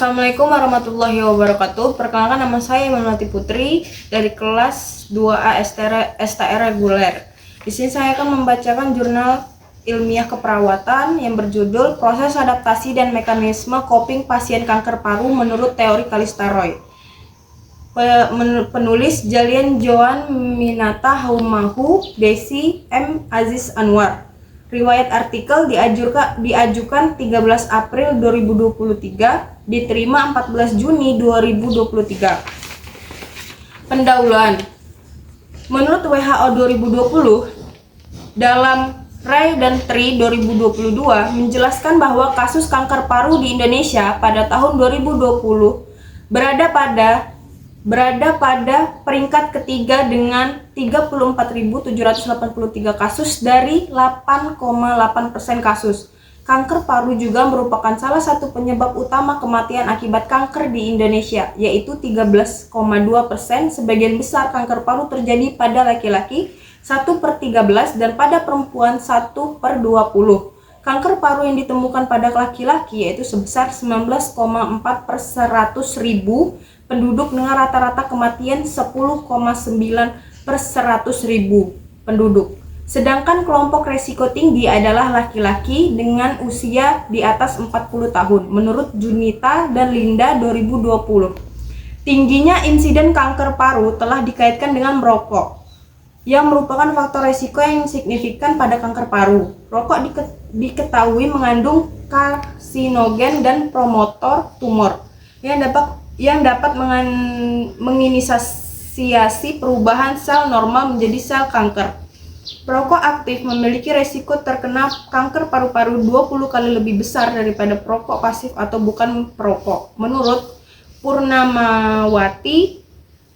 Assalamualaikum warahmatullahi wabarakatuh. Perkenalkan, nama saya Melati Putri dari kelas 2A STR reguler. Di sini saya akan membacakan jurnal ilmiah keperawatan yang berjudul Proses Adaptasi dan Mekanisme Coping Pasien Kanker Paru menurut Teori Kalistaroy. Penulis Jalian Joan Minata Haumahu, Desi M. Aziz Anwar. Riwayat artikel diajukan 13 April 2023, diterima 14 Juni 2023. Pendahuluan. Menurut WHO 2020, dalam Ray dan Tri 2022 menjelaskan bahwa kasus kanker paru di Indonesia pada tahun 2020 berada pada peringkat ketiga dengan 34.783 kasus dari 8,8% kasus. Kanker paru juga merupakan salah satu penyebab utama kematian akibat kanker di Indonesia, yaitu 13,2%. Sebagian besar kanker paru terjadi pada laki-laki 1/13 dan pada perempuan 1/20. Kanker paru yang ditemukan pada laki-laki yaitu sebesar 19,4 per 100.000 penduduk dengan rata-rata kematian 10,9 per 100.000 penduduk. Sedangkan kelompok resiko tinggi adalah laki-laki dengan usia di atas 40 tahun menurut Junita dan Linda 2020. Tingginya insiden kanker paru telah dikaitkan dengan merokok, yang merupakan faktor resiko yang signifikan pada kanker paru. Rokok diketahui mengandung karsinogen dan promotor tumor yang dapat menginisiasi perubahan sel normal menjadi sel kanker. Perokok aktif memiliki resiko terkena kanker paru-paru 20 kali lebih besar daripada perokok pasif atau bukan perokok, menurut Purnamawati,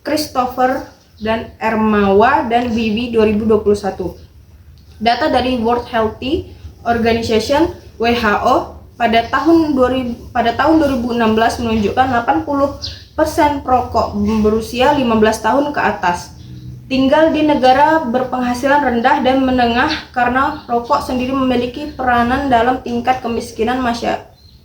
Christopher dan Ermawa dan Vivi 2021. Data dari World Health Organization (WHO) pada tahun 2016 menunjukkan 80% perokok berusia 15 tahun ke atas tinggal di negara berpenghasilan rendah dan menengah karena rokok sendiri memiliki peranan dalam tingkat kemiskinan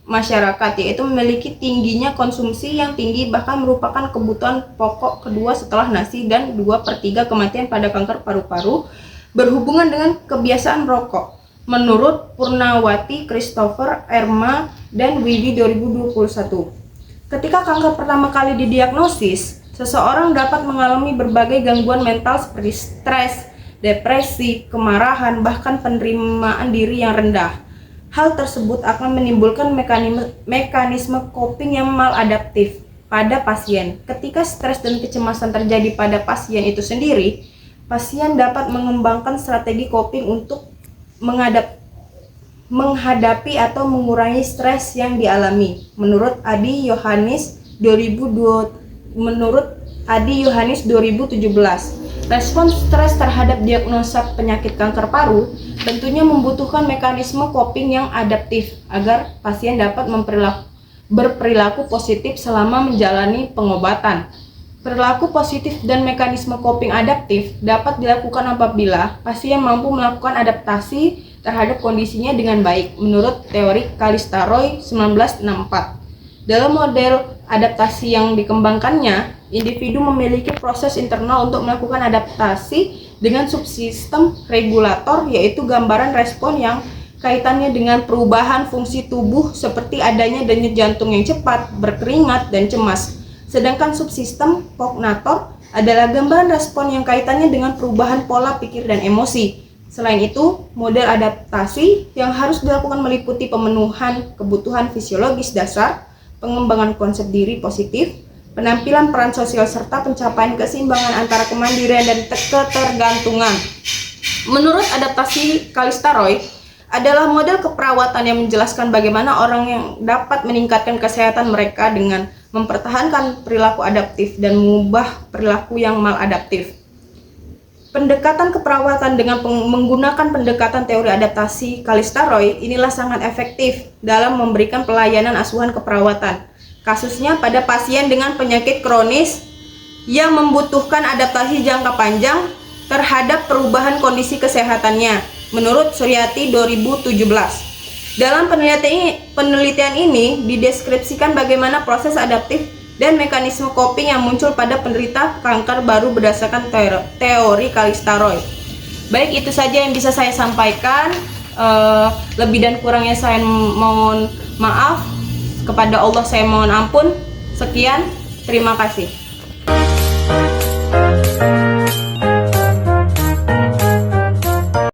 masyarakat, yaitu memiliki tingginya konsumsi yang tinggi, bahkan merupakan kebutuhan pokok kedua setelah nasi, dan 2/3 kematian pada kanker paru-paru berhubungan dengan kebiasaan rokok, menurut Purnawati, Christopher, Erma, dan Wiwi 2021. Ketika kanker pertama kali didiagnosis, seseorang dapat mengalami berbagai gangguan mental seperti stres, depresi, kemarahan, bahkan penerimaan diri yang rendah. Hal tersebut akan menimbulkan mekanisme coping yang maladaptif pada pasien. Ketika stres dan kecemasan terjadi pada pasien itu sendiri, pasien dapat mengembangkan strategi coping untuk menghadapi atau mengurangi stres yang dialami. Menurut Adi Yohanes 2017, respons stres terhadap diagnosa penyakit kanker paru tentunya membutuhkan mekanisme coping yang adaptif agar pasien dapat berperilaku positif selama menjalani pengobatan. Perilaku positif dan mekanisme coping adaptif dapat dilakukan apabila pasien mampu melakukan adaptasi terhadap kondisinya dengan baik, menurut teori Kalistaroy 1964. Dalam model adaptasi yang dikembangkannya, individu memiliki proses internal untuk melakukan adaptasi dengan subsistem regulator, yaitu gambaran respon yang kaitannya dengan perubahan fungsi tubuh seperti adanya denyut jantung yang cepat, berkeringat, dan cemas. Sedangkan subsistem kognator adalah gambaran respon yang kaitannya dengan perubahan pola pikir dan emosi. Selain itu, model adaptasi yang harus dilakukan meliputi pemenuhan kebutuhan fisiologis dasar, pengembangan konsep diri positif, penampilan peran sosial, serta pencapaian keseimbangan antara kemandirian dan ketergantungan. Menurut adaptasi Kalistaroy, adalah model keperawatan yang menjelaskan bagaimana orang yang dapat meningkatkan kesehatan mereka dengan mempertahankan perilaku adaptif dan mengubah perilaku yang maladaptif. Pendekatan keperawatan dengan menggunakan pendekatan teori adaptasi Kalistaroy inilah sangat efektif dalam memberikan pelayanan asuhan keperawatan. Kasusnya pada pasien dengan penyakit kronis yang membutuhkan adaptasi jangka panjang terhadap perubahan kondisi kesehatannya, menurut Suryati 2017. Dalam penelitian ini dideskripsikan bagaimana proses adaptif dan mekanisme coping yang muncul pada penderita kanker baru berdasarkan teori Kallista Roy. Baik, itu saja yang bisa saya sampaikan. Lebih dan kurangnya saya mohon maaf. Kepada Allah saya mohon ampun. Sekian, terima kasih.